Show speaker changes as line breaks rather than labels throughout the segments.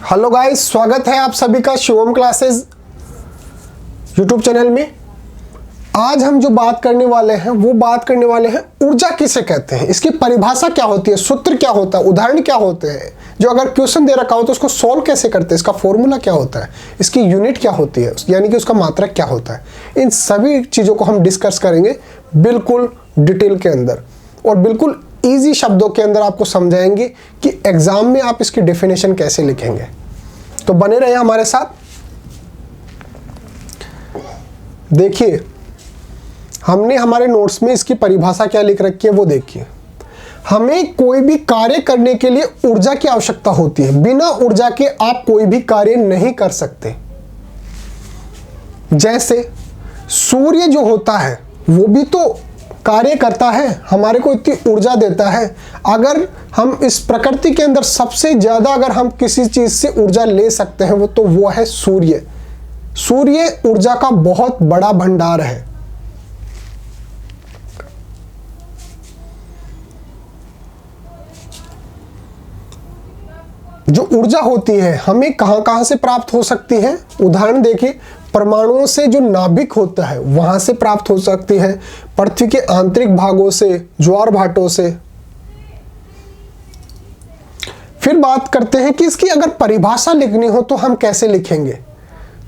Hello guys, स्वागत है आप सभी का शिवम क्लासेस यूट्यूब चैनल में। आज हम जो बात करने वाले हैं वो बात करने वाले हैं ऊर्जा किसे कहते हैं, इसकी परिभाषा क्या होती है, सूत्र क्या होता है, उदाहरण क्या होते हैं, जो अगर क्वेश्चन दे रखा हो तो उसको सॉल्व कैसे करते हैं, इसका फॉर्मूला क्या होता है, इसकी यूनिट क्या होती है, यानी कि उसका मात्रक क्या होता है। इन सभी चीज़ों को हम डिस्कस करेंगे बिल्कुल डिटेल के अंदर और बिल्कुल इजी शब्दों के अंदर आपको समझाएंगे कि एग्जाम में आप इसकी डेफिनेशन कैसे लिखेंगे। तो बने रहे हमारे साथ। देखिए, हमने हमारे नोट्स में इसकी परिभाषा क्या लिख रखी है वो देखिए। हमें कोई भी कार्य करने के लिए ऊर्जा की आवश्यकता होती है। बिना ऊर्जा के आप कोई भी कार्य नहीं कर सकते। जैसे सूर्य जो होता है वो भी तो कार्य करता है, हमारे को इतनी ऊर्जा देता है। अगर हम इस प्रकृति के अंदर सबसे ज़्यादा अगर हम किसी चीज़ से ऊर्जा ले सकते हैं तो वो है सूर्य। सूर्य ऊर्जा का बहुत बड़ा भंडार है। जो ऊर्जा होती है हमें कहां कहां से प्राप्त हो सकती है, उदाहरण देखिए। परमाणुओं से जो नाभिक होता है वहां से प्राप्त हो सकती है, पृथ्वी के आंतरिक भागों से, ज्वार भाटों से। फिर बात करते हैं कि इसकी अगर परिभाषा लिखनी हो तो हम कैसे लिखेंगे।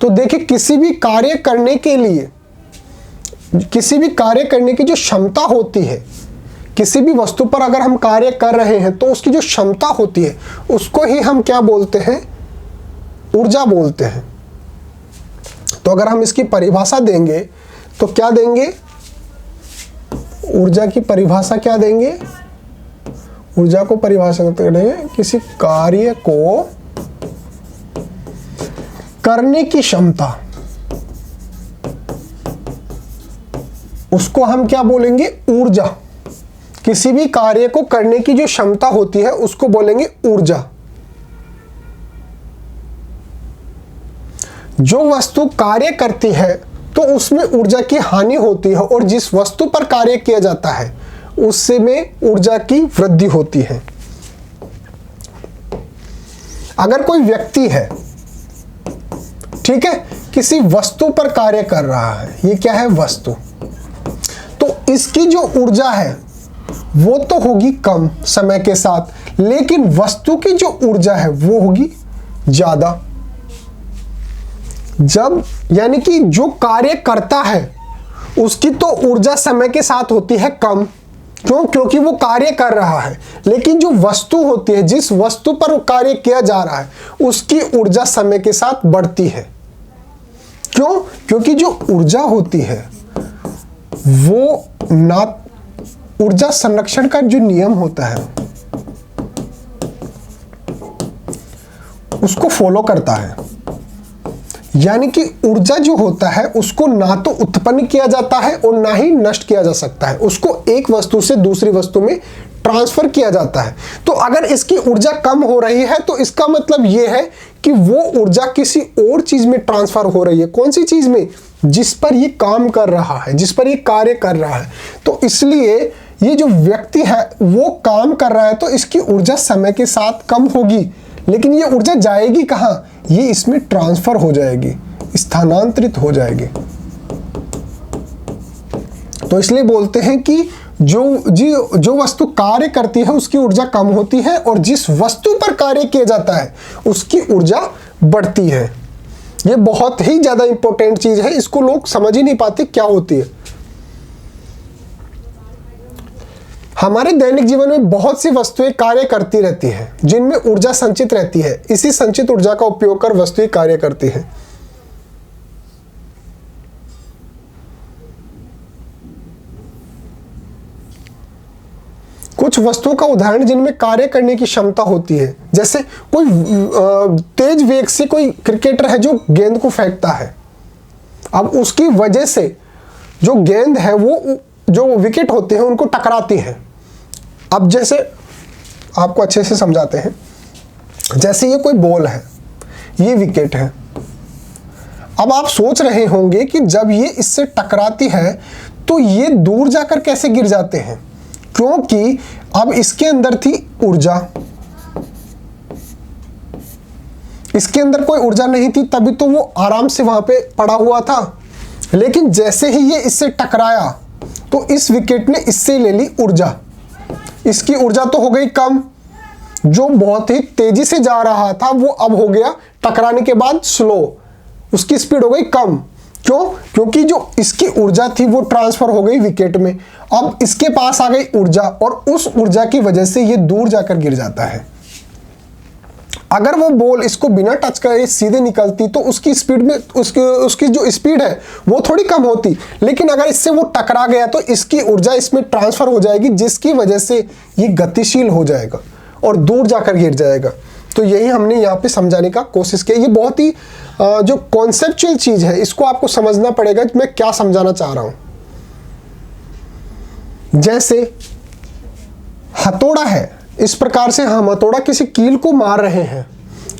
तो देखिए, किसी भी कार्य करने के लिए, किसी भी कार्य करने की जो क्षमता होती है, किसी भी वस्तु पर अगर हम कार्य कर रहे हैं तो उसकी जो क्षमता होती है उसको ही हम क्या बोलते हैं, ऊर्जा बोलते हैं। तो अगर हम इसकी परिभाषा देंगे तो क्या देंगे, ऊर्जा की परिभाषा क्या देंगे, ऊर्जा को परिभाषा करेंगे किसी कार्य को करने की क्षमता, उसको हम क्या बोलेंगे, ऊर्जा। किसी भी कार्य को करने की जो क्षमता होती है उसको बोलेंगे ऊर्जा। जो वस्तु कार्य करती है तो उसमें ऊर्जा की हानि होती है और जिस वस्तु पर कार्य किया जाता है उससे में ऊर्जा की वृद्धि होती है। अगर कोई व्यक्ति है, ठीक है, किसी वस्तु पर कार्य कर रहा है, ये क्या है, वस्तु, तो इसकी जो ऊर्जा है वो तो होगी कम समय के साथ, लेकिन वस्तु की जो ऊर्जा है वो होगी ज्यादा। जब यानी कि जो कार्य करता है उसकी तो ऊर्जा समय के साथ होती है कम, क्यों, क्योंकि वो कार्य कर रहा है। लेकिन जो वस्तु होती है, जिस वस्तु पर कार्य किया जा रहा है, उसकी ऊर्जा समय के साथ बढ़ती है। क्यों, क्योंकि जो ऊर्जा होती है वो ना, ऊर्जा संरक्षण का जो नियम होता है उसको फॉलो करता है। यानी कि ऊर्जा जो होता है उसको ना तो उत्पन्न किया जाता है और ना ही नष्ट किया जा सकता है, उसको एक वस्तु से दूसरी वस्तु में ट्रांसफर किया जाता है। तो अगर इसकी ऊर्जा कम हो रही है तो इसका मतलब यह है कि वो ऊर्जा किसी और चीज में ट्रांसफर हो रही है। कौन सी चीज में, जिस पर ये काम कर रहा है, जिस पर ये कार्य कर रहा है। तो इसलिए ये जो व्यक्ति है वो काम कर रहा है तो इसकी ऊर्जा समय के साथ कम होगी, लेकिन ये ऊर्जा जाएगी कहां, ये इसमें ट्रांसफर हो जाएगी, स्थानांतरित हो जाएगी। तो इसलिए बोलते हैं कि जो वस्तु कार्य करती है उसकी ऊर्जा कम होती है और जिस वस्तु पर कार्य किया जाता है उसकी ऊर्जा बढ़ती है। ये बहुत ही ज्यादा इंपॉर्टेंट चीज है, इसको लोग समझ ही नहीं पाते क्या होती है। हमारे दैनिक जीवन में बहुत सी वस्तुएं कार्य करती रहती हैं जिनमें ऊर्जा संचित रहती है। इसी संचित ऊर्जा का उपयोग कर वस्तुएं कार्य करती हैं। कुछ वस्तुओं का उदाहरण जिनमें कार्य करने की क्षमता होती है, जैसे कोई तेज वेग से कोई क्रिकेटर है जो गेंद को फेंकता है। अब उसकी वजह से जो गेंद है वो जो विकेट होते हैं उनको टकराती है। अब जैसे आपको अच्छे से समझाते हैं, जैसे ये कोई बॉल है, ये विकेट है। अब आप सोच रहे होंगे कि जब ये इससे टकराती है तो ये दूर जाकर कैसे गिर जाते हैं, क्योंकि अब इसके अंदर थी ऊर्जा, इसके अंदर कोई ऊर्जा नहीं थी, तभी तो वो आराम से वहां पे पड़ा हुआ था। लेकिन जैसे ही ये इससे टकराया तो इस विकेट ने इससे ले ली ऊर्जा। इसकी ऊर्जा तो हो गई कम, जो बहुत ही तेजी से जा रहा था वो अब हो गया टकराने के बाद स्लो, उसकी स्पीड हो गई कम। क्यों? क्योंकि जो इसकी ऊर्जा थी वो ट्रांसफर हो गई विकेट में। अब इसके पास आ गई ऊर्जा और उस ऊर्जा की वजह से ये दूर जाकर गिर जाता है। अगर वो बॉल इसको बिना टच करे सीधे निकलती तो उसकी स्पीड में उसकी जो स्पीड है वो थोड़ी कम होती, लेकिन अगर इससे वो टकरा गया तो इसकी ऊर्जा इसमें ट्रांसफर हो जाएगी, जिसकी वजह से ये गतिशील हो जाएगा और दूर जाकर गिर जाएगा। तो यही हमने यहाँ पे समझाने का कोशिश किया। ये बहुत ही जो कॉन्सेप्चुअल चीज है, इसको आपको समझना पड़ेगा कि मैं क्या समझाना चाह रहा हूं। जैसे हथौड़ा है, इस प्रकार से हम हथौड़ा किसी कील को मार रहे हैं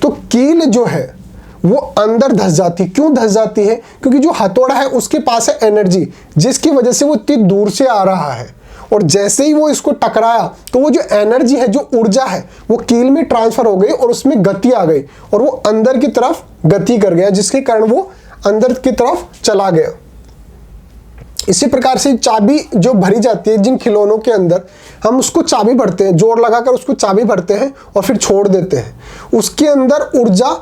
तो कील जो है वो अंदर धंस जाती। क्यों धंस जाती है? क्योंकि जो हथौड़ा है उसके पास है एनर्जी, जिसकी वजह से वो इतनी दूर से आ रहा है, और जैसे ही वो इसको टकराया तो वो जो एनर्जी है, जो ऊर्जा है, वो कील में ट्रांसफर हो गई और उसमें गति आ गई और वो अंदर की तरफ गति कर गया, जिसके कारण वो अंदर की तरफ चला गया। इसी प्रकार से चाबी जो भरी जाती है, जिन खिलौनों के अंदर हम उसको चाबी भरते हैं, जोड़ लगाकर उसको चाबी भरते हैं और फिर छोड़ देते हैं, उसके अंदर ऊर्जा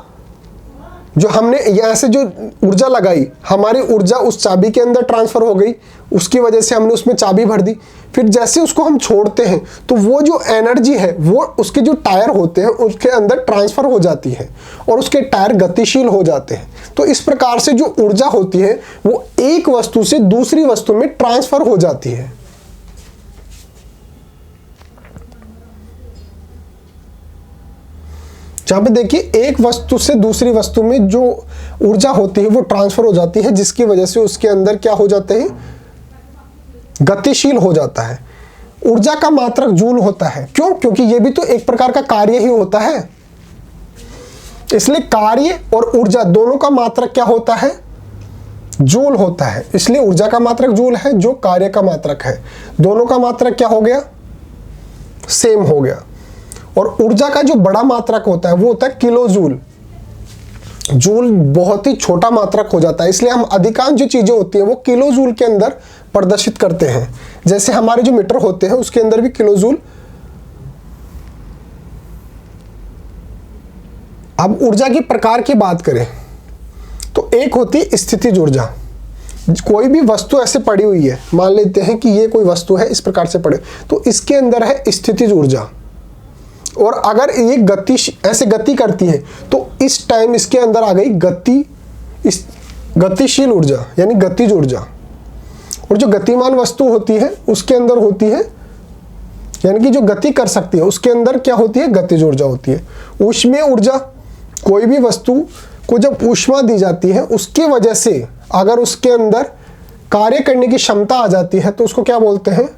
जो हमने यहाँ से जो ऊर्जा लगाई, हमारी ऊर्जा उस चाबी के अंदर ट्रांसफर हो गई, उसकी वजह से हमने उसमें चाबी भर दी। फिर जैसे उसको हम छोड़ते हैं तो वो जो एनर्जी है वो उसके जो टायर होते हैं उसके अंदर ट्रांसफर हो जाती है और उसके टायर गतिशील हो जाते हैं। तो इस प्रकार से जो ऊर्जा होती है वो एक वस्तु से दूसरी वस्तु में ट्रांसफर हो जाती है। जहां पे देखिए एक वस्तु से दूसरी वस्तु में जो ऊर्जा होती है वो ट्रांसफर हो जाती है, जिसकी वजह से उसके अंदर क्या हो जाते हैं, गतिशील हो जाता है। ऊर्जा का मात्रक जूल होता है। क्यों? क्योंकि ये भी तो एक प्रकार का कार्य ही होता है, इसलिए कार्य और ऊर्जा दोनों का मात्रक क्या होता है, जूल होता है। इसलिए ऊर्जा का मात्रक जूल है, जो कार्य का मात्रक है, दोनों का मात्रक क्या हो गया, सेम हो गया। और ऊर्जा का जो बड़ा मात्रक होता है वो होता है किलो जूल। जूल बहुत ही छोटा मात्रक हो जाता है, इसलिए हम अधिकांश जो चीजें होती हैं वो किलो जूल के अंदर प्रदर्शित करते हैं। जैसे हमारे जो मीटर होते हैं उसके अंदर भी किलो जूल। अब ऊर्जा की प्रकार की बात करें तो एक होती है स्थितिज ऊर्जा। कोई भी वस्तु ऐसे पड़ी हुई है, मान लेते हैं कि ये कोई वस्तु है, इस प्रकार से पड़े, तो इसके अंदर है स्थितिज ऊर्जा, और अगर ये ऐसे गति करती है तो इस टाइम इसके अंदर आ गई गतिशील ऊर्जा यानी गतिज ऊर्जा। और जो गतिमान वस्तु होती है उसके अंदर होती है, यानी कि जो गति कर सकती है उसके अंदर क्या होती है, गतिज ऊर्जा होती है। ऊष्मीय ऊर्जा, कोई भी वस्तु को जब ऊष्मा दी जाती है उसकी वजह से अगर उसके अंदर कार्य करने की क्षमता आ जाती है तो उसको क्या बोलते हैं,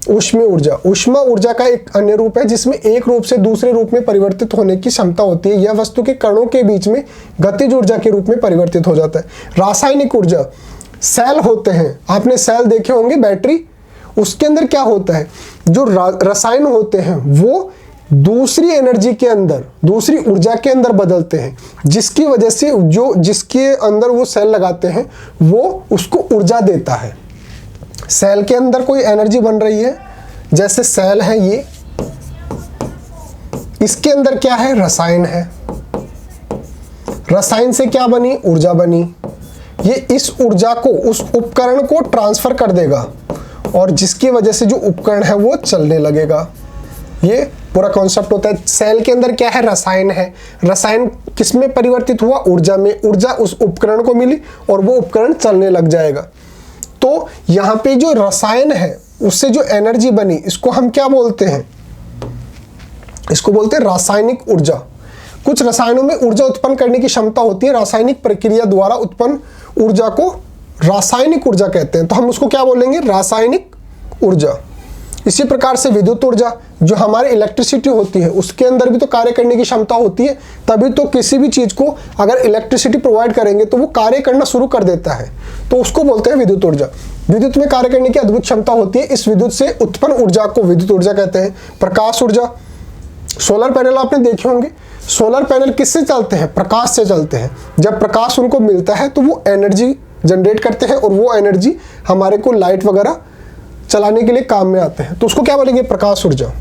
ऊष्मीय ऊर्जा। ऊष्मा ऊर्जा का एक अन्य रूप है जिसमें एक रूप से दूसरे रूप में परिवर्तित होने की क्षमता होती है। यह वस्तु के कणों के बीच में गतिज ऊर्जा के रूप में परिवर्तित हो जाता है। रासायनिक ऊर्जा, सेल होते हैं, आपने सेल देखे होंगे, बैटरी, उसके अंदर क्या होता है, जो रसायन होते हैं वो दूसरी एनर्जी के अंदर, दूसरी ऊर्जा के अंदर बदलते हैं, जिसकी वजह से जो जिसके अंदर वो सेल लगाते हैं वो उसको ऊर्जा देता है। सेल के अंदर कोई एनर्जी बन रही है, जैसे सेल है ये, इसके अंदर क्या है, रसायन है, रसायन से क्या बनी, ऊर्जा बनी। ये इस ऊर्जा को उस उपकरण को ट्रांसफर कर देगा और जिसकी वजह से जो उपकरण है वो चलने लगेगा। ये पूरा कॉन्सेप्ट होता है। सेल के अंदर क्या है, रसायन है, रसायन किसमें परिवर्तित हुआ, ऊर्जा में, ऊर्जा उस उपकरण को मिली और वो उपकरण चलने लग जाएगा। तो यहाँ पे जो रसायन है उससे जो एनर्जी बनी, इसको हम क्या बोलते हैं, इसको बोलते हैं रासायनिक ऊर्जा। कुछ रसायनों में ऊर्जा उत्पन्न करने की क्षमता होती है, रासायनिक प्रक्रिया द्वारा उत्पन्न ऊर्जा को रासायनिक ऊर्जा कहते हैं, तो हम उसको क्या बोलेंगे, रासायनिक ऊर्जा। इसी प्रकार से विद्युत ऊर्जा, जो हमारी इलेक्ट्रिसिटी होती है उसके अंदर भी तो कार्य करने की क्षमता होती है, तभी तो किसी भी चीज को अगर इलेक्ट्रिसिटी प्रोवाइड करेंगे तो वो कार्य करना शुरू कर देता है, तो उसको बोलते हैं विद्युत ऊर्जा। विद्युत में कार्य करने की अद्भुत क्षमता होती है, इस विद्युत से उत्पन्न ऊर्जा को विद्युत ऊर्जा कहते हैं। प्रकाश ऊर्जा, सोलर पैनल आपने देखे होंगे, सोलर पैनल किससे चलते हैं? प्रकाश से चलते हैं। जब प्रकाश उनको मिलता है तो वो एनर्जी जनरेट करते हैं और वो एनर्जी हमारे को लाइट वगैरह चलाने के लिए काम में आते हैं। तो उसको क्या बोलेंगे? प्रकाश ऊर्जा।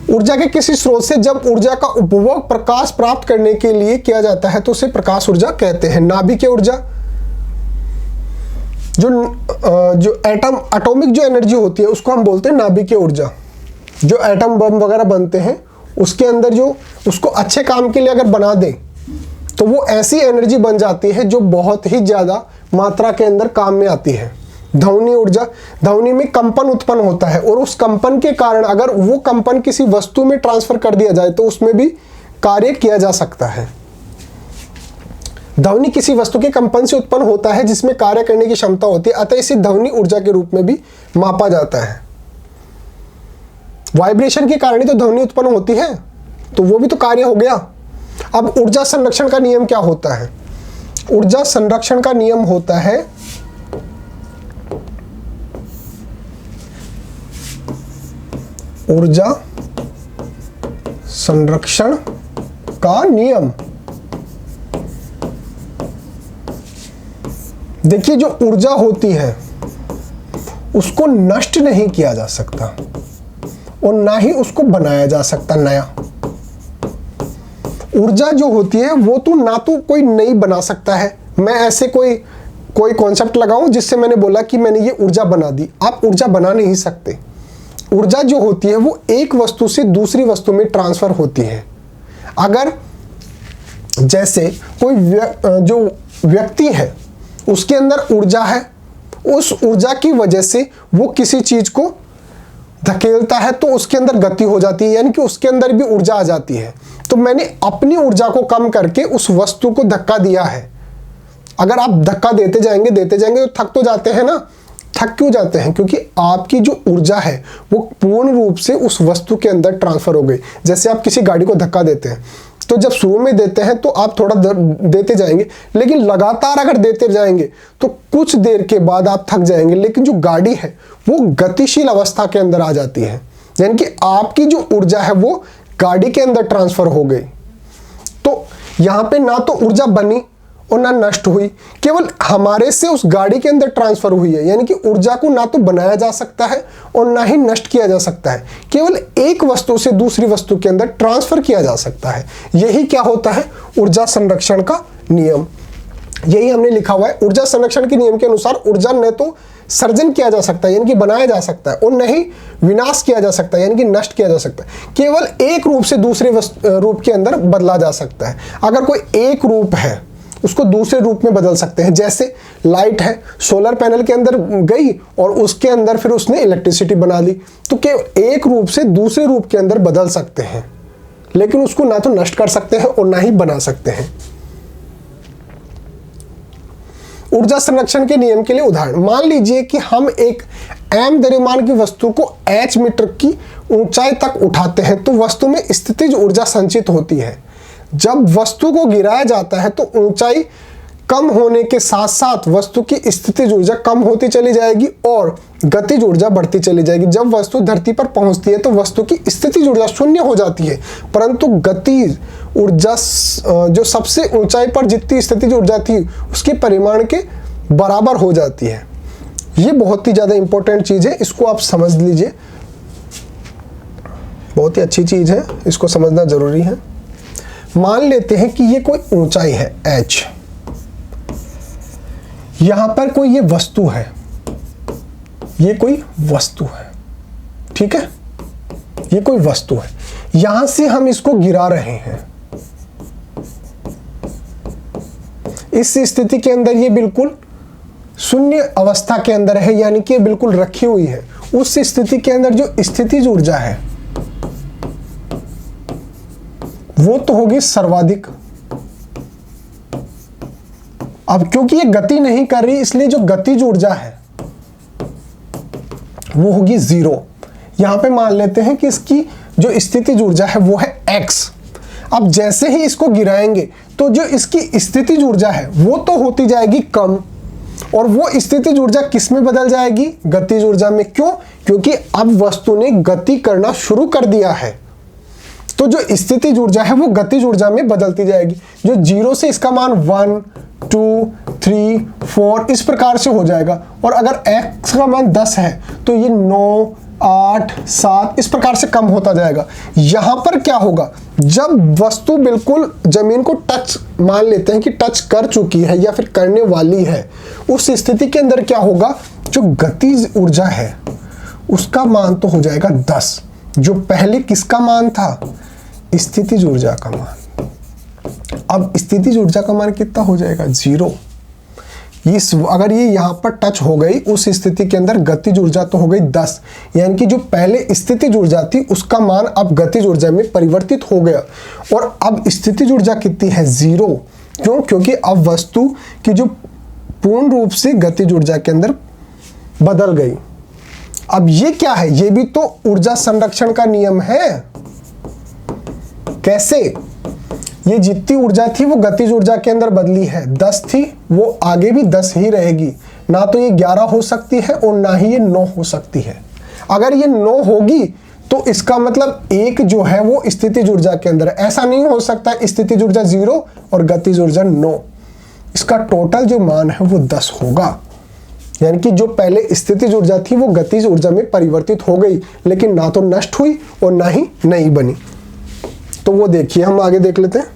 ऊर्जा के किसी स्रोत से जब ऊर्जा का उपभोग प्रकाश प्राप्त करने के लिए किया जाता है तो उसे प्रकाश ऊर्जा कहते हैं। नाभिकीय ऊर्जा, जो एटॉमिक जो एनर्जी होती है उसको हम बोलते हैं नाभिकीय ऊर्जा। जो एटम बम वगैरह बनते हैं उसके अंदर जो उसको अच्छे काम के लिए अगर बना दें तो वो ऐसी एनर्जी बन जाती है जो बहुत ही ज़्यादा मात्रा के अंदर काम में आती है। ध्वनि ऊर्जा, ध्वनि में कंपन उत्पन्न होता है और उस कंपन के कारण अगर वो कंपन किसी वस्तु में ट्रांसफर कर दिया जाए तो उसमें भी कार्य किया जा सकता है। ध्वनि किसी वस्तु के कंपन से उत्पन्न होता है जिसमें कार्य करने की क्षमता होती है, अतः इसे ध्वनि ऊर्जा के रूप में भी मापा जाता है। वाइब्रेशन के कारण ही तो ध्वनि उत्पन्न होती है, तो वो भी तो कार्य हो गया। अब ऊर्जा संरक्षण का नियम क्या होता है? ऊर्जा संरक्षण का नियम होता है ऊर्जा संरक्षण का नियम। देखिए, जो ऊर्जा होती है उसको नष्ट नहीं किया जा सकता और ना ही उसको बनाया जा सकता नया। ऊर्जा जो होती है वो तो ना तो कोई नई बना सकता है। मैं ऐसे कोई कॉन्सेप्ट लगाऊं जिससे मैंने बोला कि मैंने ये ऊर्जा बना दी, आप ऊर्जा बना नहीं सकते। ऊर्जा जो होती है वो एक वस्तु से दूसरी वस्तु में ट्रांसफर होती है। अगर जैसे कोई जो व्यक्ति है उसके अंदर ऊर्जा है, उस ऊर्जा की वजह से वो किसी चीज को धकेलता है तो उसके अंदर गति हो जाती है, यानी कि उसके अंदर भी ऊर्जा आ जाती है। तो मैंने अपनी ऊर्जा को कम करके उस वस्तु को धक्का दिया है। अगर आप धक्का देते जाएंगे तो थक तो जाते हैं ना। थक क्यों जाते हैं? क्योंकि आपकी जो ऊर्जा है वो पूर्ण रूप से उस वस्तु के अंदर ट्रांसफर हो गई। जैसे आप किसी गाड़ी को धक्का देते हैं तो जब शुरू में देते हैं तो आप थोड़ा देते जाएंगे, लेकिन लगातार अगर देते जाएंगे तो कुछ देर के बाद आप थक जाएंगे, लेकिन जो गाड़ी है वो गतिशील अवस्था के अंदर आ जाती है, यानी कि आपकी जो ऊर्जा है वो गाड़ी के अंदर ट्रांसफर हो गई। तो यहाँ पे ना तो ऊर्जा बनी और ना नष्ट हुई, केवल हमारे से उस गाड़ी के अंदर ट्रांसफर हुई है। यानी कि ऊर्जा को ना तो बनाया जा सकता है और ना ही नष्ट किया जा सकता है, केवल एक वस्तु से दूसरी वस्तु के अंदर ट्रांसफर किया जा सकता है। यही क्या होता है? ऊर्जा संरक्षण का नियम। यही हमने लिखा हुआ है। ऊर्जा संरक्षण के नियम के अनुसार ऊर्जा न तो सर्जन किया जा सकता है यानी कि बनाया जा सकता है, और न ही विनाश किया जा सकता है यानी कि नष्ट किया जा सकता है। केवल एक रूप से दूसरे रूप के अंदर बदला जा सकता है। अगर कोई एक रूप है उसको दूसरे रूप में बदल सकते हैं। जैसे लाइट है, सोलर पैनल के अंदर गई और उसके अंदर फिर उसने इलेक्ट्रिसिटी बना ली, तो केवल एक रूप से दूसरे रूप के अंदर बदल सकते हैं, लेकिन उसको ना तो नष्ट कर सकते हैं और ना ही बना सकते हैं। ऊर्जा संरक्षण के नियम के लिए उदाहरण, मान लीजिए कि हम एक m द्रव्यमान की वस्तु को h मीटर की ऊंचाई तक उठाते हैं तो वस्तु में स्थितिज ऊर्जा संचित होती है। जब वस्तु को गिराया जाता है तो ऊंचाई कम होने के साथ साथ वस्तु की स्थितिज ऊर्जा कम होती चली जाएगी और गतिज ऊर्जा बढ़ती चली जाएगी। जब वस्तु धरती पर पहुंचती है तो वस्तु की स्थितिज ऊर्जा शून्य हो जाती है, परंतु गतिज ऊर्जा जो सबसे ऊंचाई पर जितनी स्थितिज ऊर्जा थी उसके परिमाण के बराबर हो जाती है। ये बहुत ही ज़्यादा इंपॉर्टेंट चीज़ है, इसको आप समझ लीजिए, बहुत ही अच्छी चीज़ है, इसको समझना ज़रूरी है। मान लेते हैं कि ये कोई ऊंचाई है h, यहां पर कोई ये वस्तु है, ये कोई वस्तु है, ठीक है, ये कोई वस्तु है, यहां से हम इसको गिरा रहे हैं। इस स्थिति के अंदर ये बिल्कुल शून्य अवस्था के अंदर है, यानी कि बिल्कुल रखी हुई है। उस स्थिति के अंदर जो स्थितिज ऊर्जा है वो तो होगी सर्वाधिक। अब क्योंकि ये गति नहीं कर रही इसलिए जो गतिज ऊर्जा है वो होगी 0। यहां पे मान लेते हैं कि इसकी जो स्थितिज ऊर्जा है वो है x। अब जैसे ही इसको गिराएंगे तो जो इसकी स्थितिज ऊर्जा है वो तो होती जाएगी कम, और वो स्थितिज ऊर्जा किस में बदल जाएगी? गतिज ऊर्जा में। क्यों? क्योंकि अब वस्तु ने गति करना शुरू कर दिया है। तो जो स्थितिज ऊर्जा है वो गतिज ऊर्जा में बदलती जाएगी। जो 0 से इसका मान 1, 2, 3, 4 इस प्रकार से हो जाएगा। और अगर x का मान 10 है तो ये 9, 8, 7 इस प्रकार से कम होता जाएगा। यहां पर क्या होगा, जब वस्तु बिल्कुल जमीन को टच मान लेते हैं कि टच कर चुकी है या फिर करने वाली है, उस स्थिति के अंदर क्या होगा, जो गतिज ऊर्जा है उसका मान तो हो जाएगा 10। जो पहले किसका मान था, स्थितिज ऊर्जा का मान। अब स्थितिज ऊर्जा का मान कितना हो जाएगा, 0। अगर ये यहां पर टच हो गई उस स्थिति के अंदर गतिज ऊर्जा तो हो गई 10, यानी कि जो पहले स्थितिज ऊर्जा थी उसका मान अब गतिज ऊर्जा में परिवर्तित हो गया। और अब स्थितिज ऊर्जा कितनी है, 0। क्यों, क्योंकि अब वस्तु की जो पूर्ण रूप से गतिज ऊर्जा के अंदर बदल गई। अब ये क्या है, ये भी तो ऊर्जा संरक्षण का नियम है। कैसे, ये जितनी ऊर्जा थी वो गतिज ऊर्जा के अंदर बदली है, 10 थी वो आगे भी 10 ही रहेगी। ना तो ये 11 हो सकती है और ना ही ये 9 हो सकती है। अगर ये 9 होगी तो इसका मतलब 1 जो है वो स्थितिज ऊर्जा के अंदर, ऐसा नहीं हो सकता स्थितिज ऊर्जा 0 और गतिज ऊर्जा 9। इसका टोटल जो मान है वो 10 होगा। यानी कि जो पहले स्थितिज ऊर्जा थी वो गतिज ऊर्जा में परिवर्तित हो गई, लेकिन ना तो नष्ट हुई और ना ही नई बनी। तो वो देखिए, हम आगे देख लेते हैं।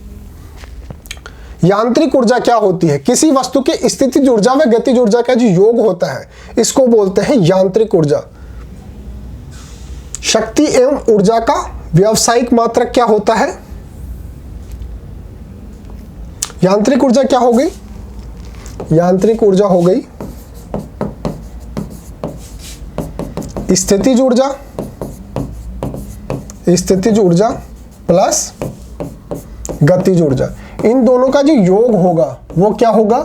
यांत्रिक ऊर्जा क्या होती है, किसी वस्तु के स्थितिज ऊर्जा व गतिज ऊर्जा का जो योग होता है इसको बोलते हैं यांत्रिक ऊर्जा। शक्ति एवं ऊर्जा का व्यावसायिक मात्रक क्या होता है, यांत्रिक ऊर्जा क्या हो गई, यांत्रिक ऊर्जा हो गई स्थितिज ऊर्जा, स्थितिज ऊर्जा प्लस गतिज ऊर्जा, इन दोनों का जो योग होगा वो क्या होगा,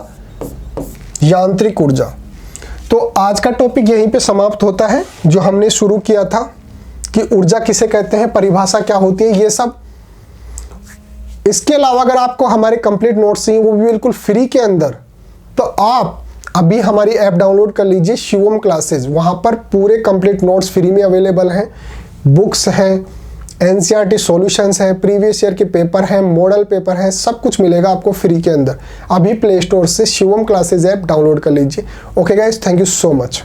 यांत्रिक ऊर्जा। तो आज का टॉपिक यहीं पे समाप्त होता है। जो हमने शुरू किया था कि ऊर्जा किसे कहते हैं, परिभाषा क्या होती है, ये सब। इसके अलावा अगर आपको हमारे कंप्लीट नोट्स चाहिए वो भी बिल्कुल फ्री के अंदर, तो आप अभी हमारी ऐप डाउनलोड कर लीजिए शिवम क्लासेस। वहाँ पर पूरे कंप्लीट नोट्स फ्री में अवेलेबल हैं, बुक्स हैं, एनसीईआरटी सॉल्यूशंस है, प्रीवियस ईयर के पेपर हैं, मॉडल पेपर है, सब कुछ मिलेगा आपको फ्री के अंदर। अभी प्ले स्टोर से शिवम क्लासेस ऐप डाउनलोड कर लीजिए। Okay guys, thank you so much.